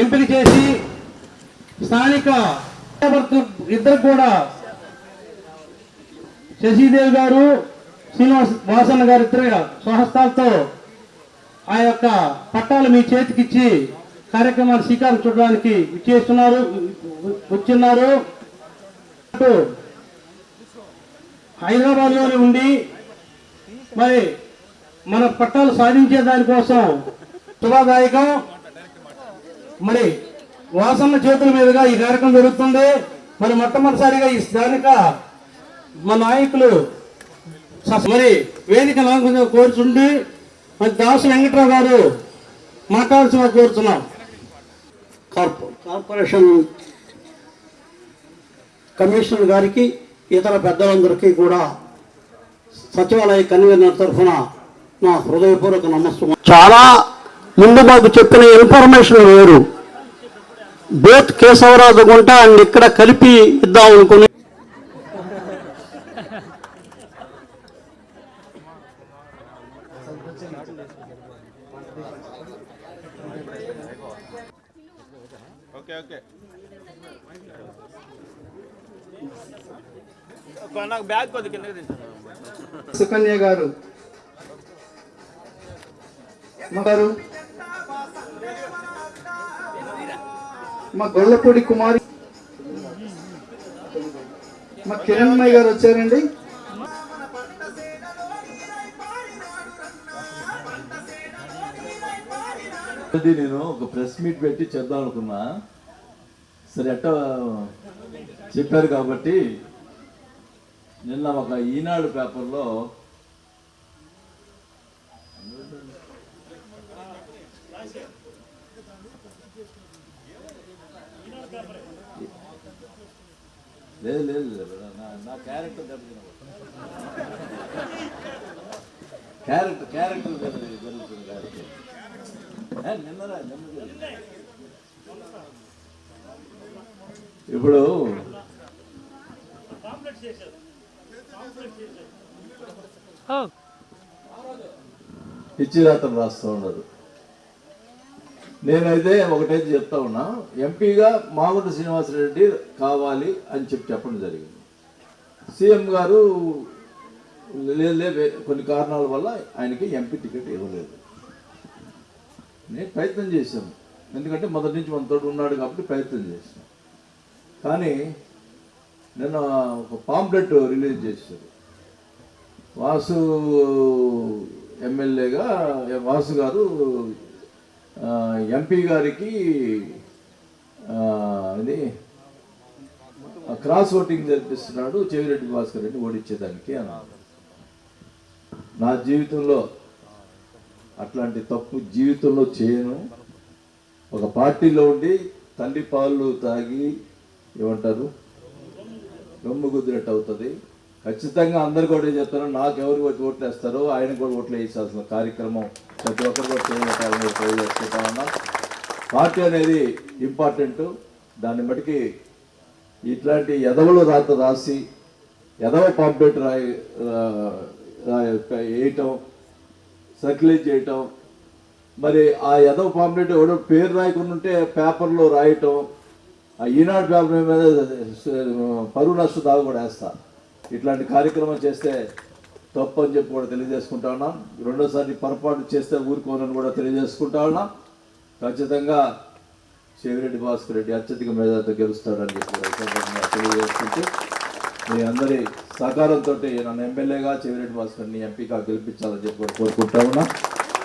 ఎంపిక చేసి స్థానిక ఇద్దరు కూడా శశిదేవి గారు శ్రీనివాస్ వాసన్న గారు ఇద్దరు స్వహస్తాలతో ఆ యొక్క పట్టాలు మీ చేతికిచ్చి కార్యక్రమాలు శ్రీకారం చూడడానికి వచ్చిన్నారు. హైదరాబాద్లోనే ఉండి మరి మన పట్టాలు సాధించే దానికోసం శుభదాయకం. మరి వాసన్న చేతుల మీదుగా ఈ కార్యక్రమం జరుగుతుంది. మరి మొట్టమొదటిసారిగా ఈ స్థానిక మా నాయకులు మరి వేదిక నాయకులుగా కోరుచుండి మరి దాసు వెంకట్రావు గారు మాట్లాడాల్సిన కోరుతున్నాం. కార్పొరేషన్ కమిషనర్ గారికి ఇతర పెద్దలందరికీ కూడా సచివాలయ కన్వీనర్ తరఫున నా హృదయపూర్వక నమస్కారం. చాలా ముందు మాకు చెప్పిన ఇన్ఫర్మేషన్ వేరు. బోత్ కేశవరాజు గుంట అండ్ ఇక్కడ కలిపి ఇద్దాం అనుకుని సుకన్య గారు మా గొల్లపూడి కుమారి మా కిరణ్మయ్య గారు వచ్చారండి. నేను ఒక ప్రెస్ మీట్ పెట్టి చేద్దాం అనుకున్నా. సరే అట్ట చెప్పారు కాబట్టి నిన్న ఒక ఈనాడు పేపర్లో లేదు లేదు నా క్యారెక్టర్ క్యారెక్టర్ జరుగుతుంది కాబట్టి ఇప్పుడు పిచ్చిరాత్రం రాస్తూ ఉన్నారు. నేనైతే ఒకటైతే చెప్తా ఉన్నా, ఎంపీగా మాగుంట శ్రీనివాసరెడ్డి కావాలి అని చెప్పడం జరిగింది. సీఎం గారు లేదు కొన్ని కారణాల వల్ల ఆయనకి ఎంపీ టికెట్ ఇవ్వలేదు. నేను ప్రయత్నం చేశాను, ఎందుకంటే మొదటి నుంచి మన తోడు ఉన్నాడు కాబట్టి ప్రయత్నం చేశాను. కానీ నిన్న ఒక పాంప్లెట్ రిలీజ్ చేశారు. వాసు ఎమ్మెల్యేగా వాసు గారు ఎంపీ గారికి ఇది క్రాస్ ఓటింగ్ జరిపిస్తున్నాడు చెవిరెడ్డి భాస్కర్ రెడ్డి ఓడించేదానికి అన్నారు. నా జీవితంలో అట్లాంటి తప్పు జీవితంలో చేయను. ఒక పార్టీలో ఉండి తల్లి పాలు తాగి ఏమంటారు రొమ్ము గుద్దినట్టు అవుతుంది. ఖచ్చితంగా అందరు కూడా చెప్తారు, నాకు ఎవరికి వచ్చి ఓట్లు వేస్తారో ఆయన కూడా ఓట్లు వేసాల్సిన కార్యక్రమం ప్రతి ఒక్కరు కూడా తెలియజేసుకుంటా. పార్టీ అనేది ఇంపార్టెంట్. దాన్ని బట్టి ఇట్లాంటి ఎదవలు రాసి ఎదవ పాంప్లెట్ వేయటం, సర్క్యులేట్ చేయటం, మరి ఆ ఎదవ పాంప్లెట్ ఎవడో పేరు రాయకుండా ఉంటే పేపర్లో రాయటం, ఆ ఈనాడు పేపర్ మీద పరువు నష్ట దాగా కూడా వేస్తా. ఇట్లాంటి కార్యక్రమం చేస్తే తప్పు అని చెప్పి కూడా తెలియజేసుకుంటా ఉన్నాం. రెండోసారి పొరపాటు చేస్తే ఊరుకోనని కూడా తెలియజేసుకుంటా ఉన్నాం. ఖచ్చితంగా చెవిరెడ్డి భాస్కర్ రెడ్డి అత్యధిక మెజార్టీతో గెలుస్తాడని చెప్పి తెలియజేసుకుంటూ మీ అందరి సహకారంతో నన్ను ఎమ్మెల్యేగా చెవిరెడ్డి భాస్కర్ని ఎంపీగా గెలిపించాలని చెప్పి కోరుకుంటా ఉన్నా.